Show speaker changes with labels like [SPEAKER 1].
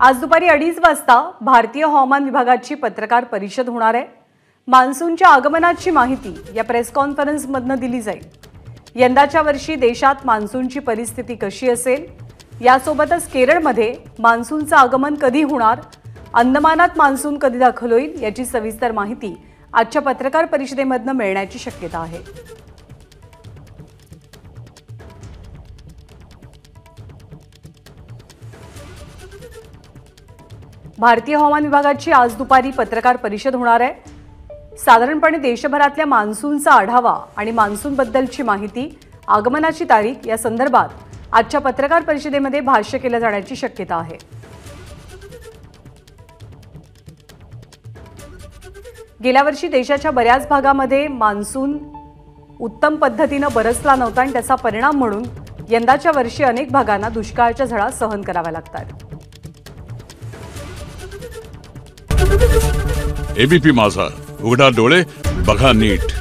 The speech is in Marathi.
[SPEAKER 1] आज दुपारी 2:30 वाजता भारतीय हवामान विभागाची पत्रकार परिषद होणार आहे। मान्सूनच्या आगमनाची माहिती या प्रेस कॉन्फरन्समधून दिली जाईल। यंदाच्या वर्षी देशात मान्सूनची परिस्थिती कशी असेल, यासोबतच केरळमध्ये मान्सूनचं आगमन कधी होणार, अंदमानात मान्सून कधी दाखल होईल याची सविस्तर माहिती आजच्या पत्रकार परिषदेमधून मिळण्याची शक्यता आहे। भारतीय हवामान विभागाची आज दुपारी पत्रकार परिषद होणार आहे। साधारणपणे देशभरातल्या मान्सूनचा आढावा आणि मान्सूनबद्दलची माहिती, आगमनाची तारीख या संदर्भात आजच्या पत्रकार परिषदेमध्ये भाष्य केलं जाण्याची शक्यता आहे। गेल्या वर्षी देशाच्या बऱ्याच भागामध्ये मान्सून उत्तम पद्धतीने बरसला नव्हता आणि त्याचा परिणाम म्हणून यंदाच्या वर्षी अनेक भागांना दुष्काळाच्या झळा सहन कराव्या लागतात।
[SPEAKER 2] एबीपी माझा, उघडा डोळे बघा नीट।